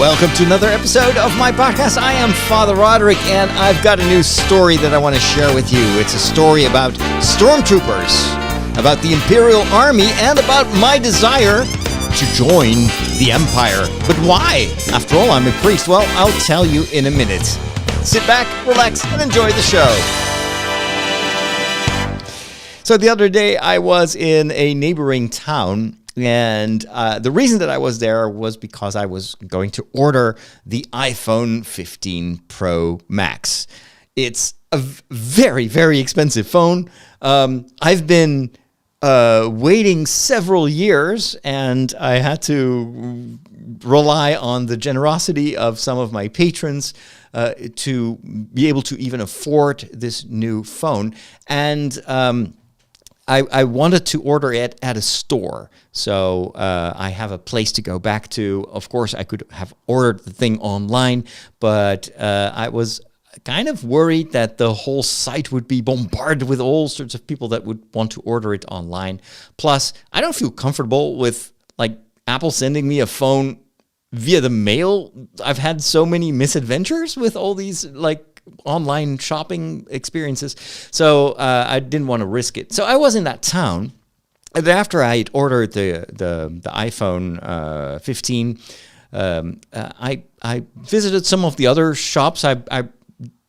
Welcome to another episode of my podcast. I am Father Roderick, and I've got a new story that I want to share with you. It's a story about stormtroopers, about the Imperial Army, and about my desire to join the Empire. But why? After all, I'm a priest. Well, I'll tell you in a minute. Sit back, relax, and enjoy the show. So the other day, I was in a neighboring town, and the reason that I was there was because I was going to order the iPhone 15 Pro Max. It's a very, very expensive phone. I've been waiting several years, and I had to rely on the generosity of some of my patrons to be able to even afford this new phone. And I wanted to order it at a store, so I have a place to go back to. Of course, I could have ordered the thing online, but I was kind of worried that the whole site would be bombarded with all sorts of people that would want to order it online. Plus, I don't feel comfortable with like Apple sending me a phone via the mail. I've had so many misadventures with all these like online shopping experiences, so I didn't want to risk it. So I was in that town, and after I had ordered the iPhone 15, I visited some of the other shops. I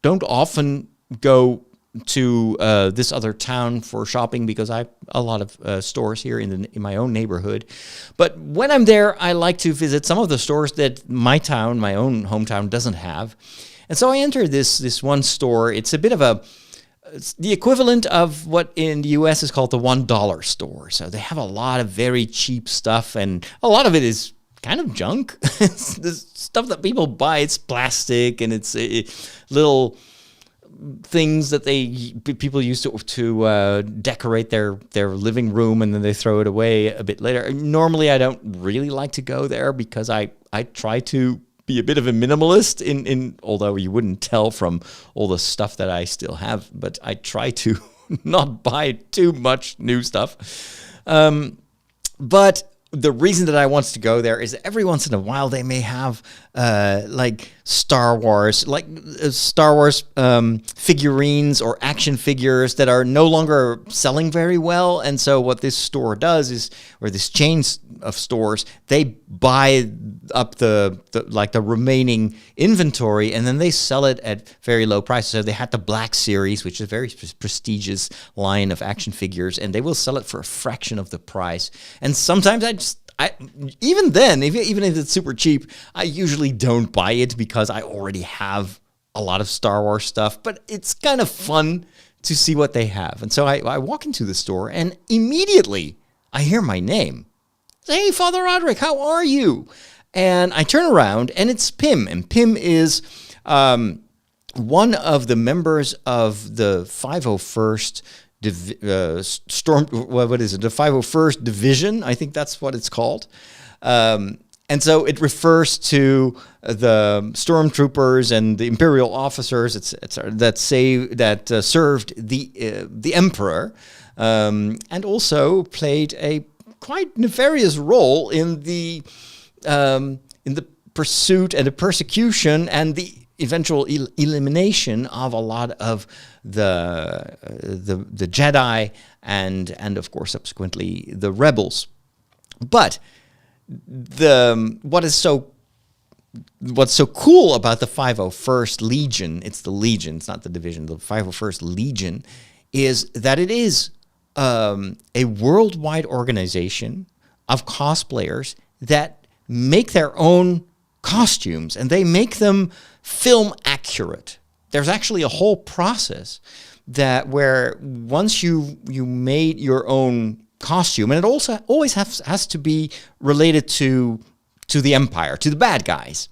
don't often go to this other town for shopping because I have a lot of stores here in my own neighborhood. But when I'm there, I like to visit some of the stores that my town, my own hometown, doesn't have. And so I entered this one store. It's a bit of it's the equivalent of what in the US is called the $1 store. So they have a lot of very cheap stuff, and a lot of it is kind of junk. It's the stuff that people buy. It's plastic, and it's little things that people use to decorate their living room, and then they throw it away a bit later. Normally, I don't really like to go there because I try to be a bit of a minimalist in although you wouldn't tell from all the stuff that I still have, but I try to not buy too much new stuff. But the reason that I want to go there is every once in a while they may have like Star Wars figurines or action figures that are no longer selling very well. And so what this store does is, or this chain of stores, they buy up the remaining inventory, and then they sell it at very low prices. So they had the Black Series, which is a very prestigious line of action figures, and they will sell it for a fraction of the price. And sometimes even then, even if it's super cheap, I usually don't buy it because I already have a lot of Star Wars stuff. But it's kind of fun to see what they have. And so I walk into the store, and immediately I hear my name. Hey, Father Roderick, how are you? And I turn around, and it's Pim. And Pim is one of the members of the 501st the 501st Division. I think that's what it's called. And so it refers to the stormtroopers and the Imperial officers that served the Emperor, and also played a quite nefarious role in the pursuit and the persecution and the eventual elimination of a lot of the Jedi and of course subsequently the rebels. But what's so cool about the 501st Legion, it's the Legion, it's not the division, the 501st Legion, is that it is a worldwide organization of cosplayers that make their own costumes, and they make them film accurate. There's actually a whole process where once you made your own costume, and it also always has to be related to the Empire, to the bad guys.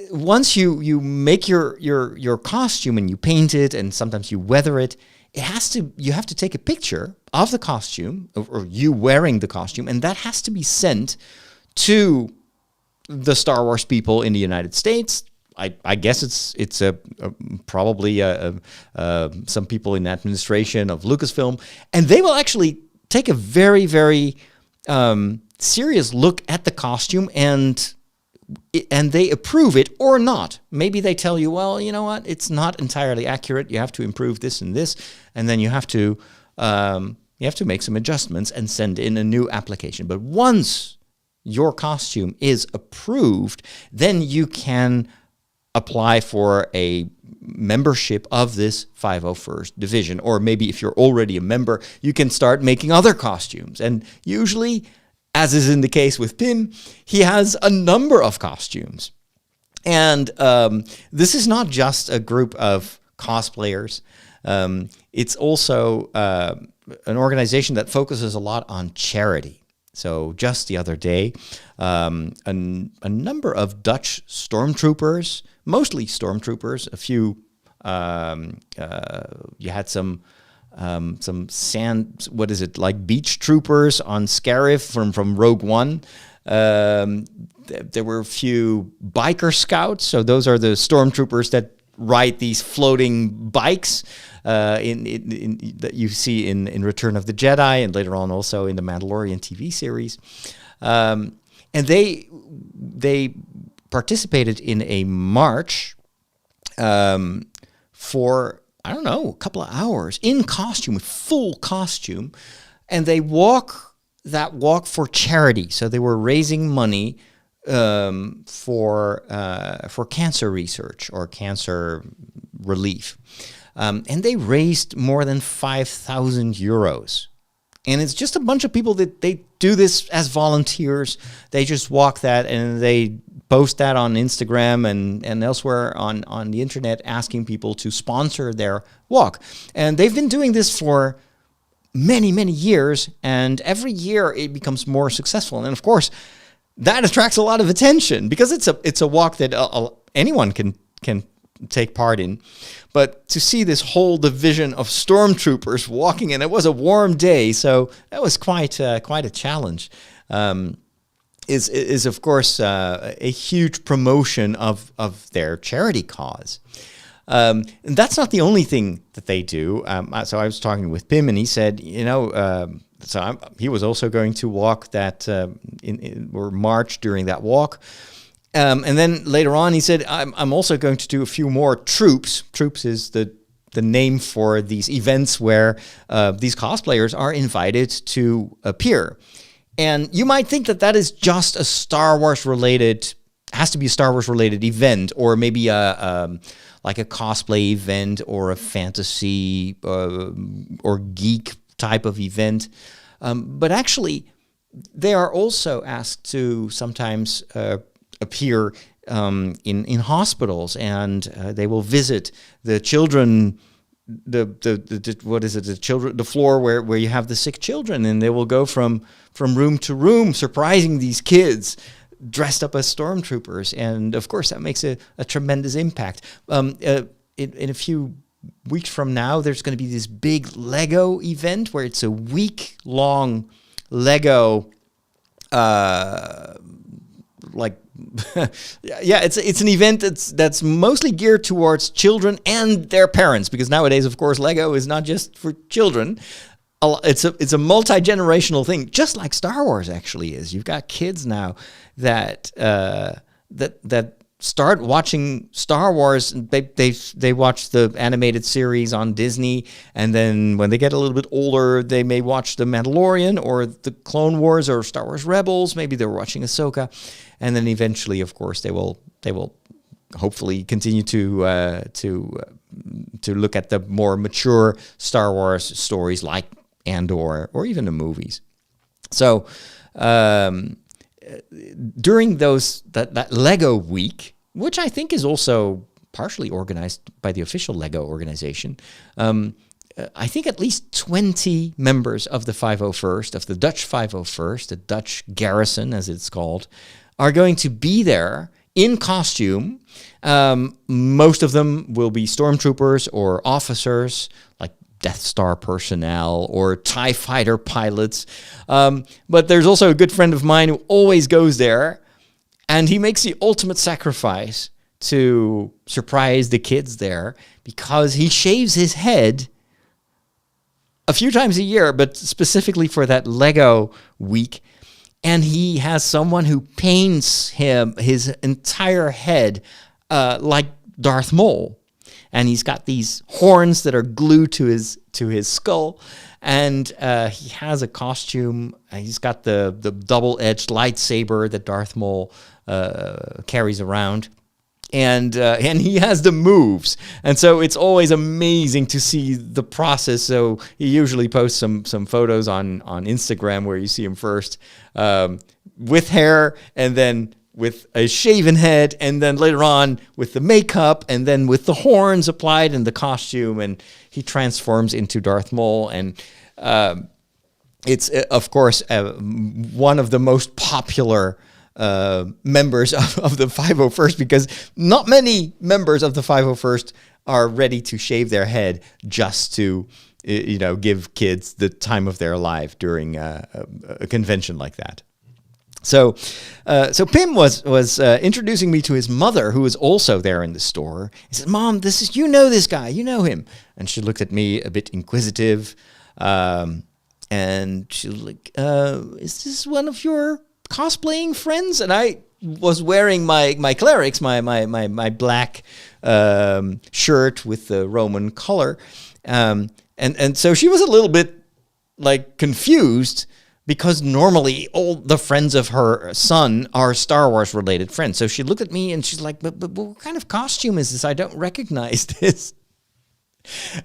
Once you make your costume and you paint it, and sometimes you weather it, you have to take a picture of the costume, or you wearing the costume, and that has to be sent to the Star Wars people in the United States. I guess it's probably some people in administration of Lucasfilm, and they will actually take a very, very serious look at the costume and and they approve it or not. Maybe they tell you, well, you know what, it's not entirely accurate. You have to improve this and this, and then you have to make some adjustments and send in a new application. But once your costume is approved, then you can apply for a membership of this 501st Division. Or maybe if you're already a member, you can start making other costumes. And usually, as is in the case with Pim, he has a number of costumes. And this is not just a group of cosplayers. It's also an organization that focuses a lot on charity. So just the other day, a number of Dutch stormtroopers, mostly stormtroopers, a few, you had some beach troopers on Scarif from Rogue One. There were a few biker scouts, so those are the stormtroopers that ride these floating bikes that you see in Return of the Jedi, and later on also in the Mandalorian TV series. And they participated in a march for, I don't know, a couple of hours in costume, with full costume, and they walk for charity. So they were raising money for cancer research or cancer relief. And they raised more than 5,000 euros. And it's just a bunch of people that they do this as volunteers. They just walk that and they post that on Instagram and elsewhere on the internet, asking people to sponsor their walk. And they've been doing this for many, many years. And every year it becomes more successful. And of course, that attracts a lot of attention because it's a walk that anyone can take part in. But to see this whole division of stormtroopers walking, and it was a warm day, so that was quite a challenge. Is of course a huge promotion of their charity cause. And that's not the only thing that they do. So I was talking with Pim, and he said, he was also going to walk that or march during that walk. And then later on, he said, I'm also going to do a few more troops. Troops is the name for these events where these cosplayers are invited to appear. And you might think that is just a Star Wars related, has to be a Star Wars related event, or maybe like a cosplay event or a fantasy or geek type of event. But actually, they are also asked to sometimes appear in hospitals, and they will visit the children, the floor where you have the sick children, and they will go from room to room, surprising these kids dressed up as stormtroopers. And of course, that makes a tremendous impact. In a few weeks from now, there's going to be this big Lego event where it's a week-long Lego it's an event that's mostly geared towards children and their parents, because nowadays, of course, Lego is not just for children. It's a multi-generational thing, just like Star Wars actually is. You've got kids now that start watching Star Wars. They watch the animated series on Disney, and then when they get a little bit older, they may watch The Mandalorian or the Clone Wars or Star Wars Rebels. Maybe they're watching Ahsoka, and then eventually, of course, they will hopefully continue to look at the more mature Star Wars stories like Andor or even the movies. So during that Lego week, which I think is also partially organized by the official Lego organization, I think at least 20 members of the 501st, of the Dutch 501st, the Dutch garrison as it's called, are going to be there in costume. Most of them will be stormtroopers or officers, like Death Star personnel or TIE fighter pilots. But there's also a good friend of mine who always goes there, and he makes the ultimate sacrifice to surprise the kids there, because he shaves his head a few times a year, but specifically for that Lego week. and he has someone who paints his entire head like Darth Maul. And he's got these horns that are glued to his skull, and he has a costume. He's got the double-edged lightsaber that Darth Maul carries around, and he has the moves. And so it's always amazing to see the process. So he usually posts some photos on Instagram where you see him first with hair, and then with a shaven head, and then later on with the makeup, and then with the horns applied and the costume, and he transforms into Darth Maul. And it's, of course, one of the most popular members of the 501st, because not many members of the 501st are ready to shave their head just to give kids the time of their life during a convention like that. So Pim was introducing me to his mother, who was also there in the store. He said, "Mom, this guy, you know him." And she looked at me a bit inquisitive, and she was like, "Is this one of your cosplaying friends?" And I was wearing my clerics, my black shirt with the Roman color, and so she was a little bit like confused, because normally all the friends of her son are Star Wars related friends. So she looked at me and she's like, but what kind of costume is this? I don't recognize this.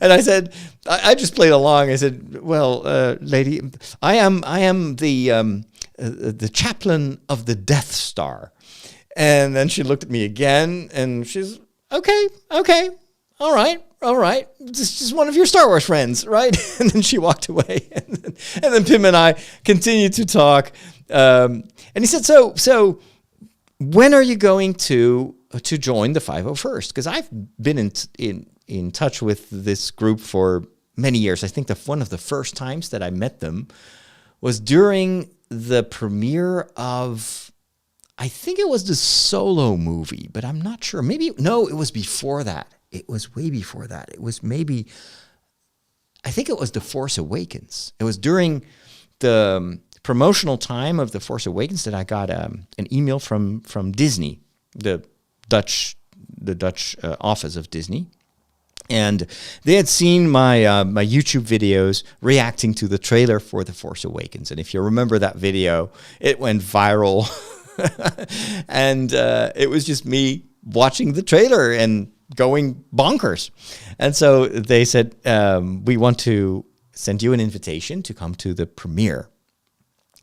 And I said, I just played along. I said, well, lady, I am the chaplain of the Death Star. And then she looked at me again and she's, okay, all right. This is one of your Star Wars friends, right? And then she walked away. And then Pim and I continued to talk. And he said, so when are you going to join the 501st? Because I've been in touch with this group for many years. I think one of the first times that I met them was during the premiere of, I think it was the Solo movie, but I'm not sure. No, it was before that. It was way before that. It was I think it was The Force Awakens. It was during the promotional time of The Force Awakens that I got an email from Disney, the Dutch office of Disney. And they had seen my YouTube videos reacting to the trailer for The Force Awakens. And if you remember that video, it went viral. And it was just me watching the trailer and going bonkers. And so they said, we want to send you an invitation to come to the premiere.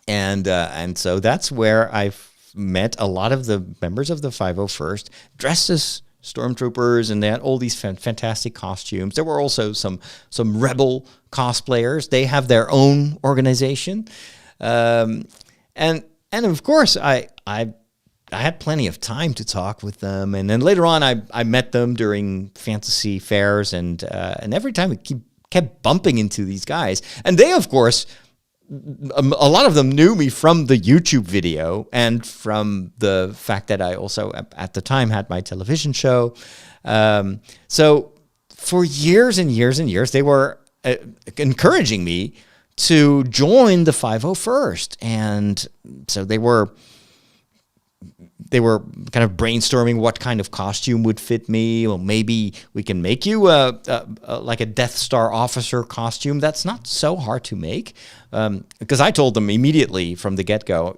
And so that's where I've met a lot of the members of the 501st dressed as stormtroopers, and they had all these fantastic costumes. There were also some rebel cosplayers. They have their own organization. And of course, I had plenty of time to talk with them, and then later on, I met them during fantasy fairs, and every time we kept bumping into these guys, and they, of course, a lot of them knew me from the YouTube video and from the fact that I also at the time had my television show. So for years and years and years, they were encouraging me to join the 501st, and so they were kind of brainstorming what kind of costume would fit me. Well, maybe we can make you like a Death Star officer costume. That's not so hard to make, because I told them immediately from the get-go,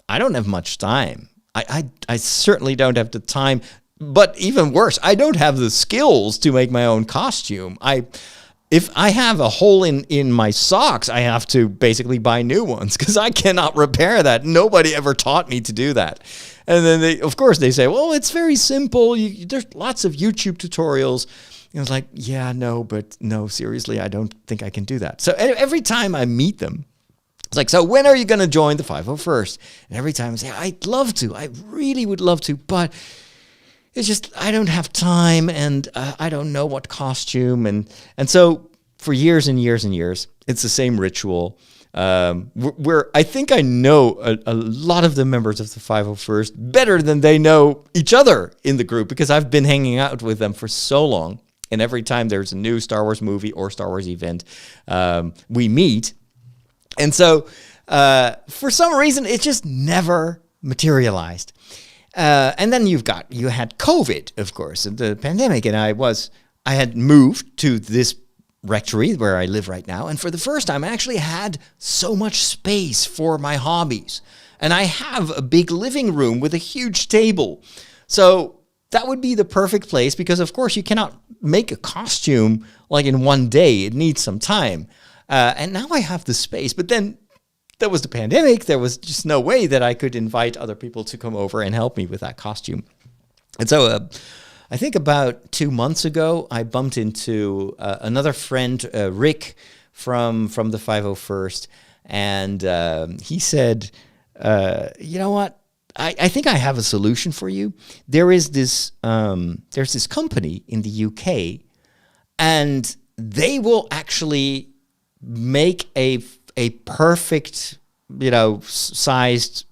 I don't have much time. I certainly don't have the time, but even worse, I don't have the skills to make my own costume. If I have a hole in my socks, I have to basically buy new ones because I cannot repair that. Nobody ever taught me to do that. And then they say, well, it's very simple. There's lots of YouTube tutorials. And I was like, yeah, no, seriously, I don't think I can do that. So every time I meet them, it's like, so when are you going to join the 501st? And every time I say, I'd love to. I really would love to, but it's just I don't have time, and I don't know what costume. And so for years and years and years, it's the same ritual. Where I think I know a lot of the members of the 501st better than they know each other in the group, because I've been hanging out with them for so long. And every time there's a new Star Wars movie or Star Wars event, we meet. And so For some reason, it just never materialized. And then you had COVID, of course, the pandemic, and I had moved to this rectory where I live right now, and for the first time, I actually had so much space for my hobbies. And I have a big living room with a huge table. So that would be the perfect place because, of course, you cannot make a costume like in one day. It needs some time. And now I have the space. But then there was the pandemic. There was just no way that I could invite other people to come over and help me with that costume. And so I think about 2 months ago, I bumped into another friend, Rick, from the 501st. And he said, you know what? I think I have a solution for you. There's this company in the UK, and they will actually make a perfect, sized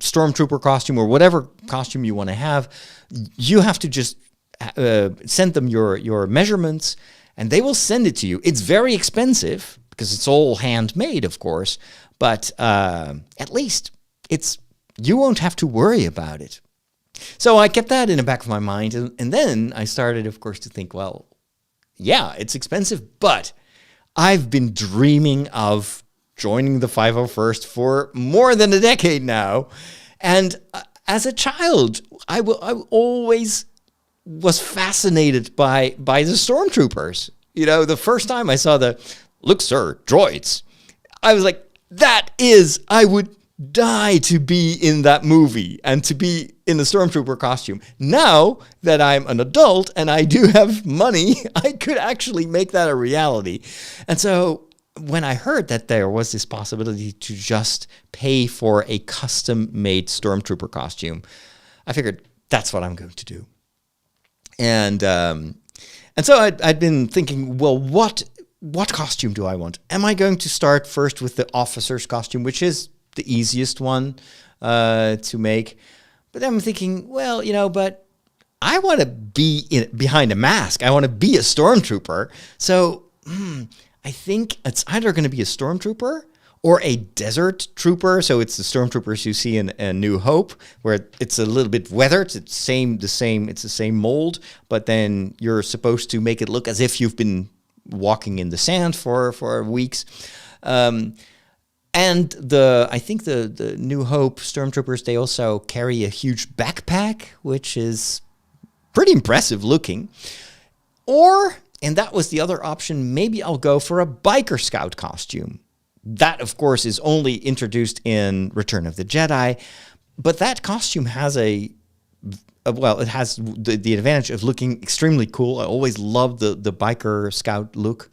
stormtrooper costume or whatever costume you want to have. You have to just send them your measurements, and they will send it to you. It's very expensive because it's all handmade, of course, but at least you won't have to worry about it. So I kept that in the back of my mind, and then I started, of course, to think, well, yeah, it's expensive, but I've been dreaming of joining the 501st for more than a decade now. And as a child, I always was fascinated by the stormtroopers. The first time I saw look, sir, droids, I was like, I would die to be in that movie and to be in a stormtrooper costume. Now that I'm an adult and I do have money, I could actually make that a reality. And so when I heard that there was this possibility to just pay for a custom-made stormtrooper costume, I figured that's what I'm going to do. And so I'd been thinking, well, what costume do I want? Am I going to start first with the officer's costume, which is the easiest one to make? But then I'm thinking, well, but I want to be behind a mask. I want to be a stormtrooper. So I think it's either going to be a stormtrooper or a desert trooper. So it's the stormtroopers you see in New Hope, where it's a little bit weathered. It's the same mold, but then you're supposed to make it look as if you've been walking in the sand for weeks. And I think the New Hope stormtroopers, they also carry a huge backpack, which is pretty impressive looking. And that was the other option, maybe I'll go for a biker scout costume. That, of course, is only introduced in Return of the Jedi, but that costume has it has the advantage of looking extremely cool. I always loved the biker scout look.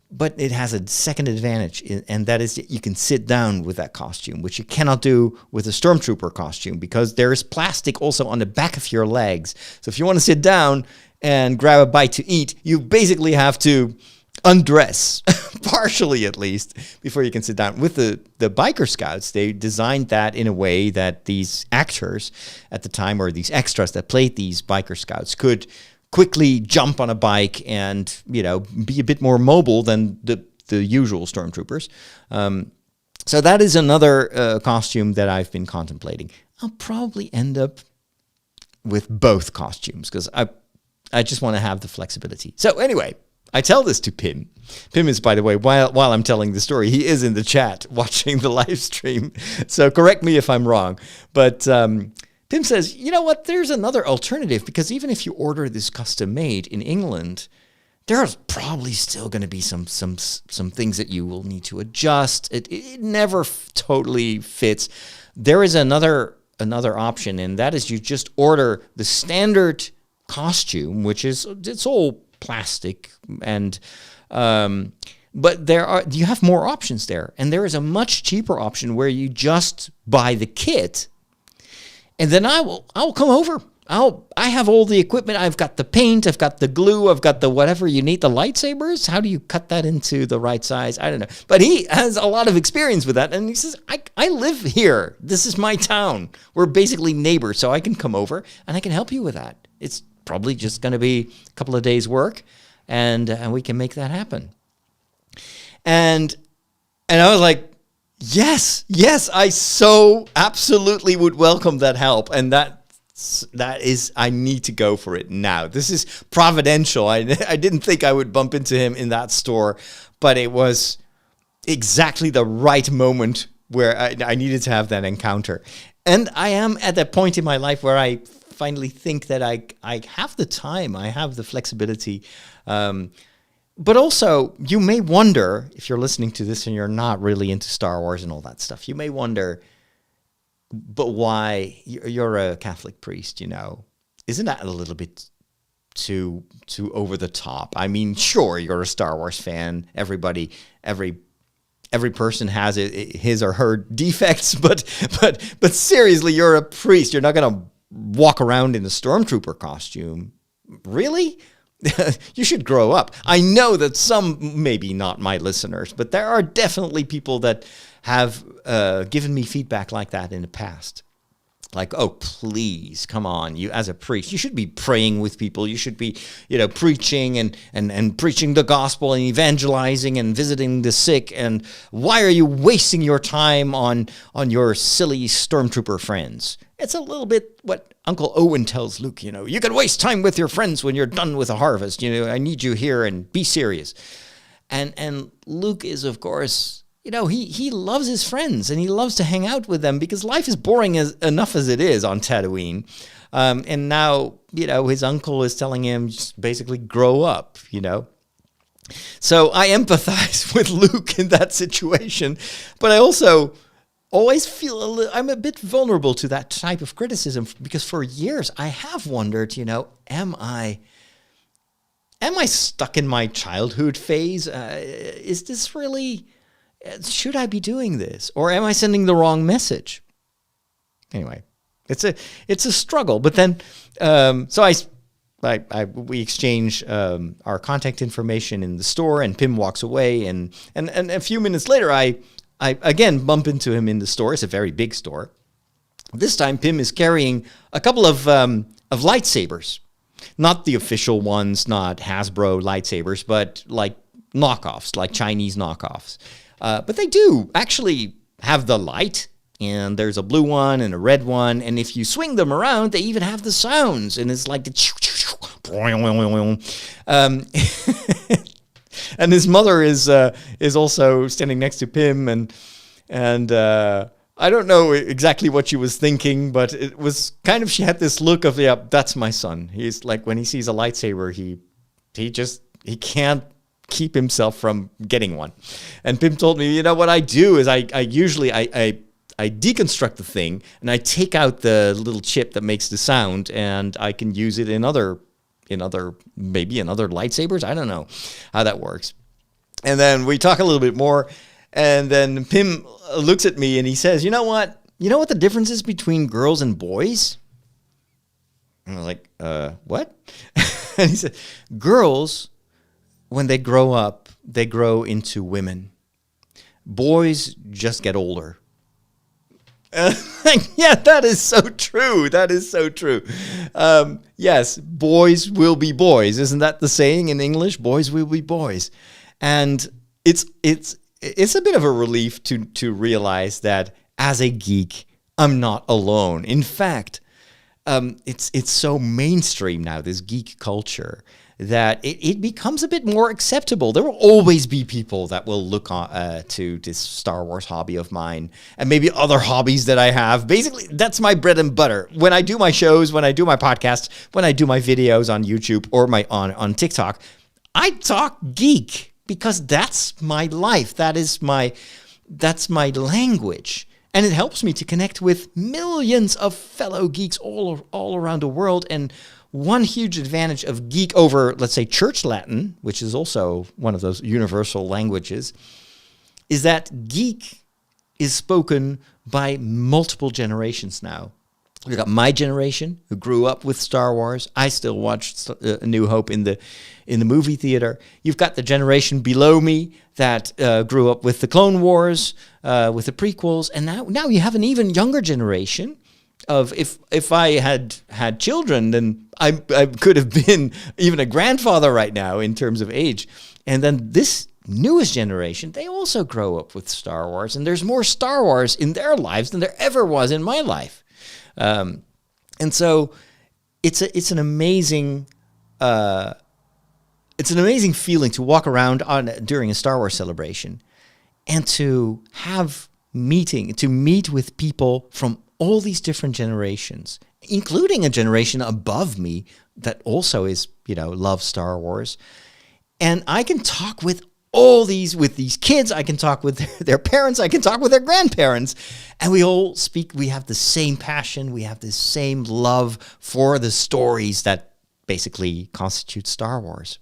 But it has a second advantage, and that is that you can sit down with that costume, which you cannot do with a stormtrooper costume because there is plastic also on the back of your legs. So if you want to sit down and grab a bite to eat, you basically have to undress, partially at least, before you can sit down. With the biker scouts, they designed that in a way that these actors at the time, or these extras that played these biker scouts, could quickly jump on a bike and, be a bit more mobile than the usual stormtroopers. So that is another costume that I've been contemplating. I'll probably end up with both costumes because I just want to have the flexibility. So anyway, I tell this to Pim. Pim is, by the way, while I'm telling the story, he is in the chat watching the live stream. So correct me if I'm wrong. But Pim says, you know what, there's another alternative, because even if you order this custom made in England, there's probably still going to be some things that you will need to adjust. It never totally fits. There is another option, and that is you just order the standard costume, which is, it's all plastic, and but you have more options there, and there is a much cheaper option where you just buy the kit. And then I'll come over. I have all the equipment. I've got the paint. I've got the glue. I've got the whatever you need. The lightsabers. How do you cut that into the right size? I don't know. But he has a lot of experience with that. And he says, I live here. This is my town. We're basically neighbors. So I can come over and I can help you with that. It's probably just going to be a couple of days work. And we can make that happen. And I was like, Yes, I so absolutely would welcome that help, and that is, I need to go for it now. This is providential. I didn't think I would bump into him in that store, but it was exactly the right moment where I needed to have that encounter. And I am at that point in my life where I finally think that I have the time, I have the flexibility. But also, you may wonder, if you're listening to this and you're not really into Star Wars and all that stuff, you may wonder, but why? You're a Catholic priest, Isn't that a little bit too over the top? I mean, sure, you're a Star Wars fan. Every person has his or her defects, but seriously, you're a priest. You're not going to walk around in a stormtrooper costume. Really? You should grow up. I know that some, maybe not my listeners, but there are definitely people that have given me feedback like that in the past. Like, oh, please, come on. You, as a priest, you should be praying with people. You should be, preaching and preaching the gospel and evangelizing and visiting the sick. And why are you wasting your time on your silly stormtrooper friends? It's a little bit what Uncle Owen tells Luke, you can waste time with your friends when you're done with the harvest. I need you here and be serious. And Luke is, of course, he loves his friends and he loves to hang out with them because life is boring enough as it is on Tatooine. And now, his uncle is telling him just basically grow up, So I empathize with Luke in that situation, but I also always feel I'm a bit vulnerable to that type of criticism because for years I have wondered, am I stuck in my childhood phase? Is this really... should I be doing this, or am I sending the wrong message? Anyway, it's a struggle. But then, so we exchange our contact information in the store, and Pim walks away, and a few minutes later, I again bump into him in the store. It's a very big store. This time, Pim is carrying a couple of lightsabers, not the official ones, not Hasbro lightsabers, but like knockoffs, like Chinese knockoffs. But they do actually have the light, and there's a blue one and a red one, and if you swing them around, they even have the sounds, and it's like the and his mother is also standing next to Pim, and I don't know exactly what she was thinking, but it was kind of, she had this look of, yeah, that's my son. He's like, when he sees a lightsaber, he can't keep himself from getting one. And Pim told me, what I do is I usually deconstruct the thing and I take out the little chip that makes the sound, and I can use it in other lightsabers. I don't know how that works. And then we talk a little bit more, and then Pim looks at me and he says, you know what the difference is between girls and boys? And I was like, what? And he said, girls, when they grow up, they grow into women. Boys just get older. Yeah, that is so true. That is so true. Yes, boys will be boys. Isn't that the saying in English? Boys will be boys. And it's a bit of a relief to realize that as a geek, I'm not alone. In fact, it's so mainstream now, this geek culture, that it becomes a bit more acceptable. There will always be people that will look to this Star Wars hobby of mine and maybe other hobbies that I have. Basically, that's my bread and butter. When I do my shows, when I do my podcasts, when I do my videos on YouTube or on TikTok, I talk geek because that's my life. That's my language. And it helps me to connect with millions of fellow geeks all around the world. And one huge advantage of geek over, let's say, Church Latin, which is also one of those universal languages, is that geek is spoken by multiple generations now. We've got my generation who grew up with Star Wars. I still watch A New Hope in the movie theater. You've got the generation below me that grew up with the Clone Wars, with the prequels, and now you have an even younger generation of, if I had children, then I could have been even a grandfather right now in terms of age. And then this newest generation, they also grow up with Star Wars, and there's more Star Wars in their lives than there ever was in my life. And so it's an amazing feeling to walk around during a Star Wars celebration and to meet with people from all these different generations, including a generation above me that also loves Star Wars. And I can talk with these kids, I can talk with their parents, I can talk with their grandparents, and we have the same passion, we have the same love for the stories that basically constitute Star Wars.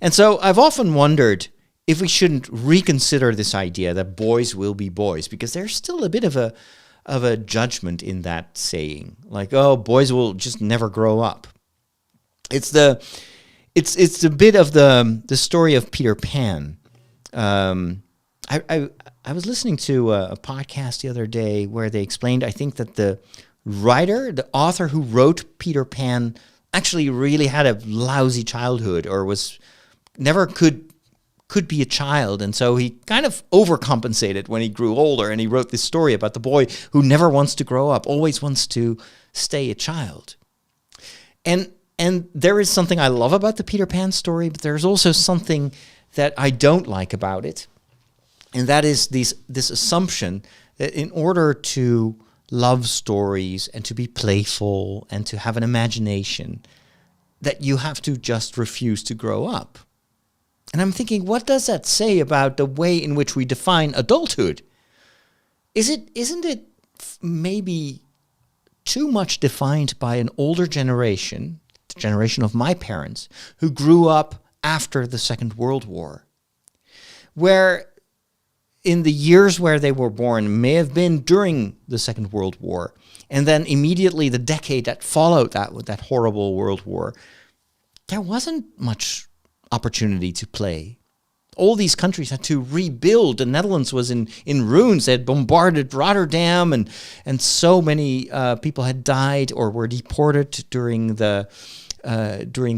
And so I've often wondered if we shouldn't reconsider this idea that boys will be boys, because there's still a bit of a judgment in that saying, like, oh, boys will just never grow up. It's a bit of the story of Peter Pan. I was listening to a podcast the other day where they explained, I think, that the author who wrote Peter Pan actually really had a lousy childhood, or never could be a child, and so he kind of overcompensated when he grew older, and he wrote this story about the boy who never wants to grow up, always wants to stay a child. And there is something I love about the Peter Pan story, but there's also something that I don't like about it, and that is this assumption that in order to love stories and to be playful and to have an imagination, that you have to just refuse to grow up. And I'm thinking, what does that say about the way in which we define adulthood? Isn't it maybe too much defined by an older generation, the generation of my parents, who grew up after the Second World War, where in the years where they were born may have been during the Second World War, and then immediately the decade that followed that horrible World War, there wasn't much opportunity to play. All these countries had to rebuild. The Netherlands was in ruins. They had bombarded Rotterdam, and so many people had died or were deported during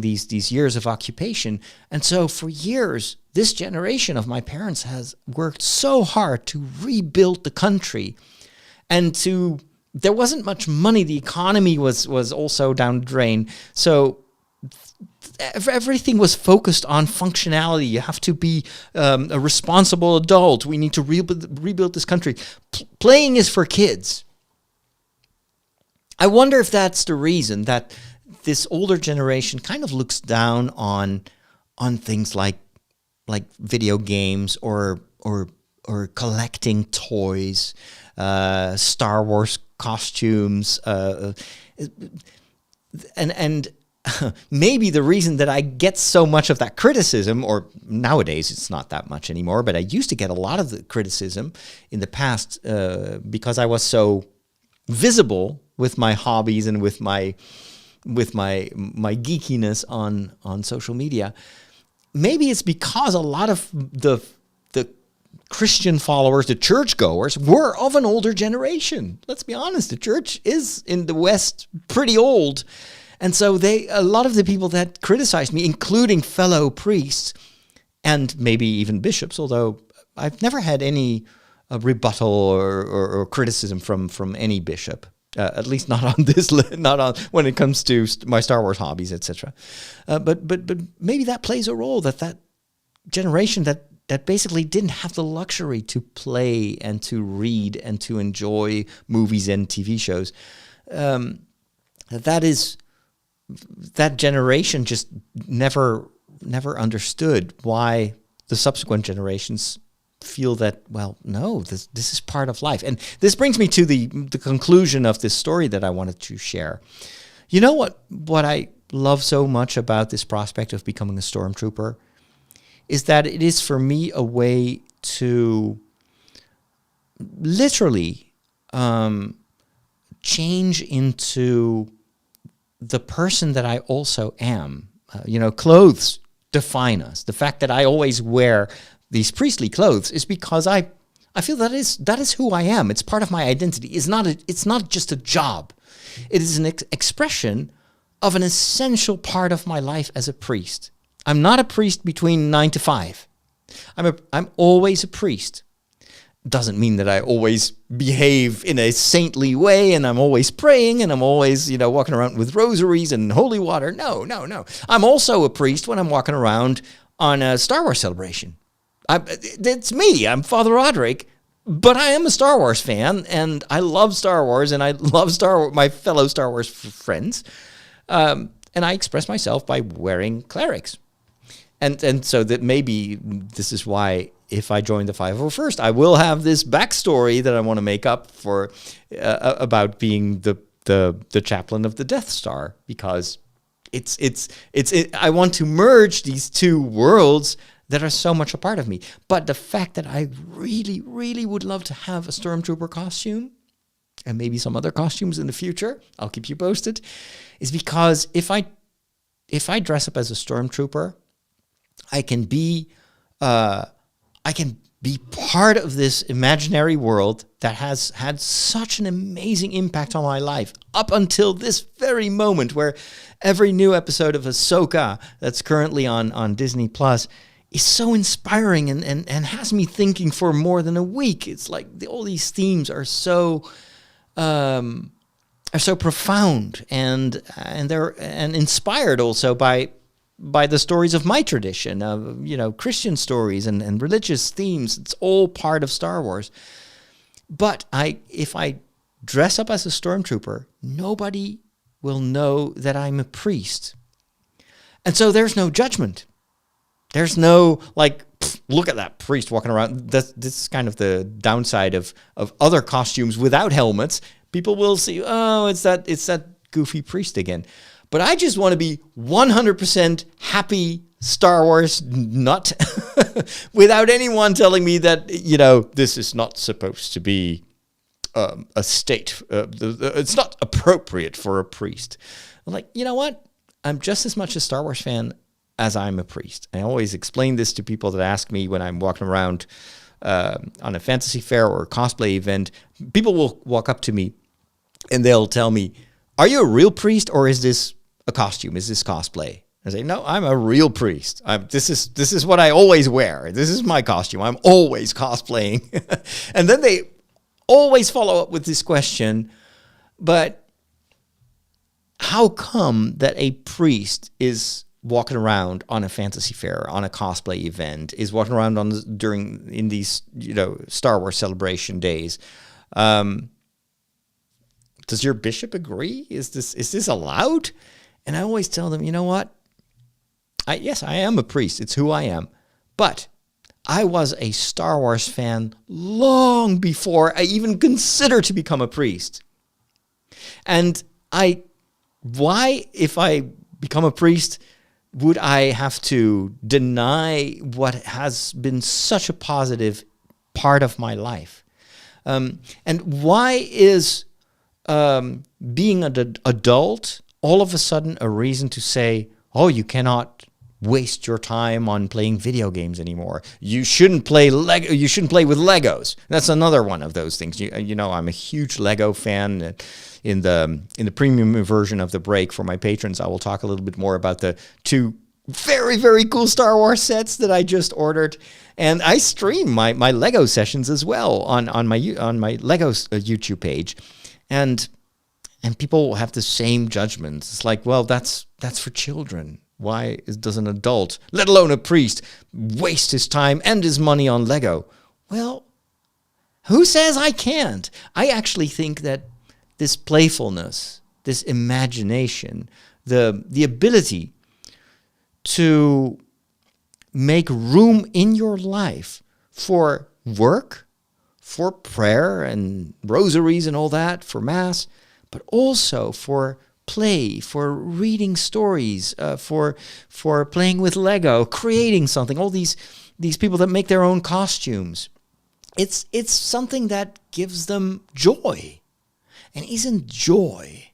these years of occupation. And so for years, this generation of my parents has worked so hard to rebuild the country, and there wasn't much money. The economy was also down the drain. So everything was focused on functionality. You have to be a responsible adult. We need to rebuild this country. Playing is for kids. I wonder if that's the reason that this older generation kind of looks down on things like video games or collecting toys, Star Wars costumes, and maybe the reason that I get so much of that criticism, or nowadays it's not that much anymore, but I used to get a lot of the criticism in the past because I was so visible with my hobbies and with my geekiness on social media. Maybe it's because a lot of the Christian followers, the churchgoers, were of an older generation. Let's be honest, the church is in the West pretty old. And so a lot of the people that criticized me, including fellow priests and maybe even bishops, although I've never had any rebuttal or criticism from any bishop, at least not on this, not on when it comes to my Star Wars hobbies, etc. But maybe that plays a role, that generation that basically didn't have the luxury to play and to read and to enjoy movies and TV shows. That generation just never understood why the subsequent generations feel that, well, no, this is part of life. And this brings me to the conclusion of this story that I wanted to share. You know what I love so much about this prospect of becoming a stormtrooper is that it is for me a way to literally change into the person that I also am. Clothes define us. The fact that I always wear these priestly clothes is because I feel that is who I am. It's part of my identity. It's not just a job. It is an expression of an essential part of my life as a priest. I'm not a priest between 9 to 5. I'm always a priest. Doesn't mean that I always behave in a saintly way and I'm always praying and I'm always, walking around with rosaries and holy water. No. I'm also a priest when I'm walking around on a Star Wars celebration. It's me. I'm Father Roderick, but I am a Star Wars fan and I love Star Wars and I love my fellow Star Wars friends. And I express myself by wearing clerics. And so that maybe this is why if I join the 501st, I will have this backstory that I want to make up for about being the chaplain of the Death Star, because I want to merge these two worlds that are so much a part of me. But the fact that I really, really would love to have a stormtrooper costume, and maybe some other costumes in the future, I'll keep you posted, is because if I dress up as a stormtrooper, I can be part of this imaginary world that has had such an amazing impact on my life up until this very moment, where every new episode of Ahsoka that's currently on Disney Plus is so inspiring and has me thinking for more than a week. It's like all these themes are so profound and inspired also by the stories of my tradition, Christian stories and religious themes. It's all part of Star Wars. But if I dress up as a stormtrooper, nobody will know that I'm a priest. And so there's no judgment. There's no, look at that priest walking around. This is kind of the downside of other costumes without helmets. People will see, oh, it's that goofy priest again. But I just want to be 100% happy Star Wars nut without anyone telling me that, this is not supposed to be a state. It's not appropriate for a priest. I'm like, you know what? I'm just as much a Star Wars fan as I'm a priest. I always explain this to people that ask me when I'm walking around on a fantasy fair or a cosplay event. People will walk up to me and they'll tell me, are you a real priest or is this a costume? Is this cosplay? I say, no, I'm a real priest. This is what I always wear. This is my costume. I'm always cosplaying. And then they always follow up with this question, but how come that a priest is walking around on a fantasy fair, on a cosplay event, is walking around in these Star Wars celebration days? Does your bishop agree? Is this allowed? And I always tell them, you know what? Yes, I am a priest. It's who I am. But I was a Star Wars fan long before I even considered to become a priest. And why, if I become a priest, would I have to deny what has been such a positive part of my life? And why is being an adult all of a sudden a reason to say, oh, you cannot waste your time on playing video games anymore. You shouldn't play Lego. You shouldn't play with Legos. That's another one of those things. I'm a huge Lego fan. In the premium version of The Break for my patrons, I will talk a little bit more about the two very, very cool Star Wars sets that I just ordered. And I stream my Lego sessions as well on my Lego YouTube page. And people have the same judgments. It's like, well, that's for children. Why does an adult, let alone a priest, waste his time and his money on Lego? Well, who says I can't? I actually think that this playfulness, this imagination, the ability to make room in your life for work, for prayer and rosaries and all that, for Mass, but also for play, for reading stories, for playing with Lego, creating something, all these people that make their own costumes. It's something that gives them joy. And isn't joy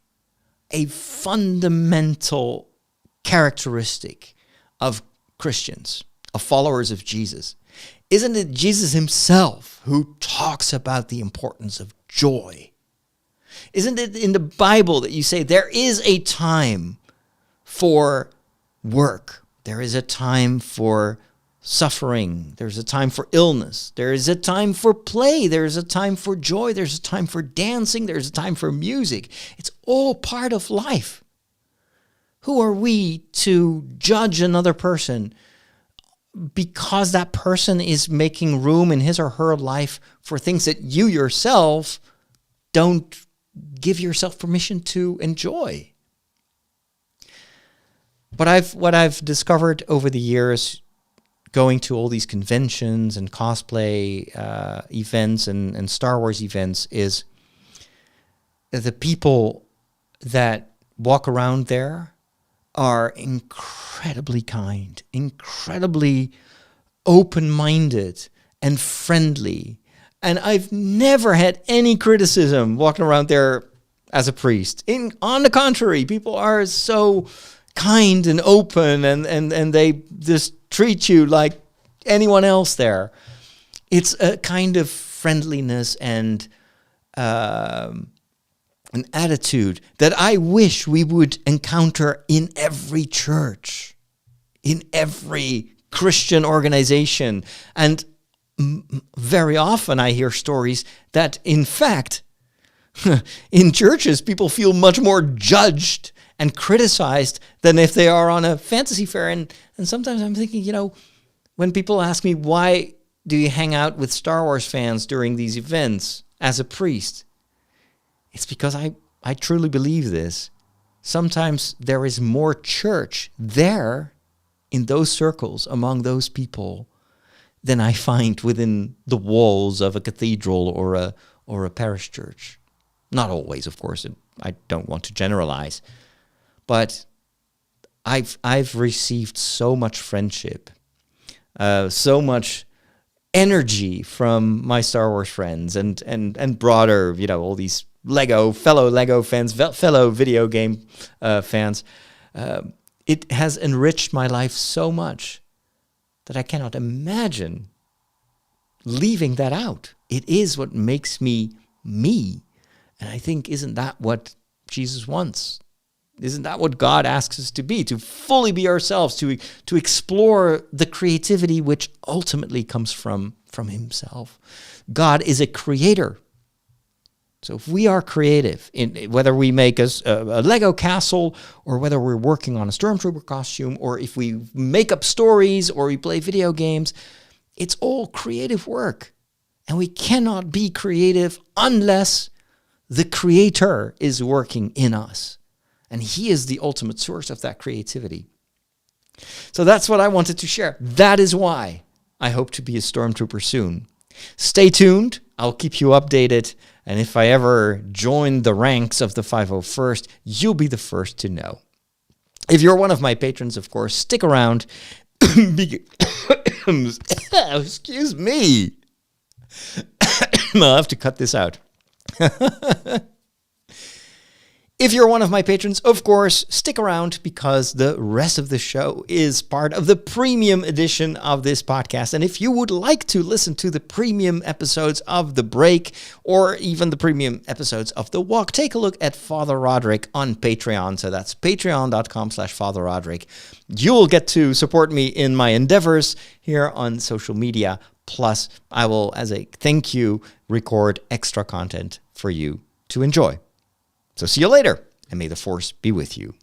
a fundamental characteristic of Christians, of followers of Jesus? Isn't it Jesus himself who talks about the importance of joy? Isn't it in the Bible that you say there is a time for work? There is a time for suffering. There's a time for illness. There is a time for play. There's a time for joy. There's a time for dancing. There's a time for music. It's all part of life. Who are we to judge another person because that person is making room in his or her life for things that you yourself don't give yourself permission to enjoy? But what I've discovered over the years, going to all these conventions and cosplay events and Star Wars events, is the people that walk around there are incredibly kind, incredibly open-minded and friendly. And I've never had any criticism walking around there as a priest. On the contrary, people are so kind and open, and they just treat you like anyone else there. It's a kind of friendliness and an attitude that I wish we would encounter in every church, in every Christian organization. And very often I hear stories that, in fact, in churches, people feel much more judged and criticized than if they are on a fantasy fair. And sometimes I'm thinking, when people ask me, why do you hang out with Star Wars fans during these events as a priest? It's because I truly believe this. Sometimes there is more church there in those circles among those people than I find within the walls of a cathedral or a parish church. Not always, of course. I don't want to generalize. But I've received so much friendship, so much energy from my Star Wars friends and broader, all these fellow Lego fans, fellow video game fans. It has enriched my life so much that I cannot imagine leaving that out. It is what makes me me. And I think, isn't that what Jesus wants? Isn't that what God asks us to be? To fully be ourselves, to explore the creativity which ultimately comes from himself. God is a creator. So if we are creative, whether we make a Lego castle, or whether we're working on a stormtrooper costume, or if we make up stories, or we play video games, it's all creative work. And we cannot be creative unless the Creator is working in us. And He is the ultimate source of that creativity. So that's what I wanted to share. That is why I hope to be a stormtrooper soon. Stay tuned. I'll keep you updated. And if I ever join the ranks of the 501st, you'll be the first to know. If you're one of my patrons, of course, stick around. Excuse me. I'll have to cut this out. If you're one of my patrons, of course, stick around, because the rest of the show is part of the premium edition of this podcast. And if you would like to listen to the premium episodes of The Break, or even the premium episodes of The Walk, take a look at Father Roderick on Patreon. So that's patreon.com/Father Roderick. You'll get to support me in my endeavors here on social media. Plus, I will, as a thank you, record extra content for you to enjoy. So see you later, and may the Force be with you.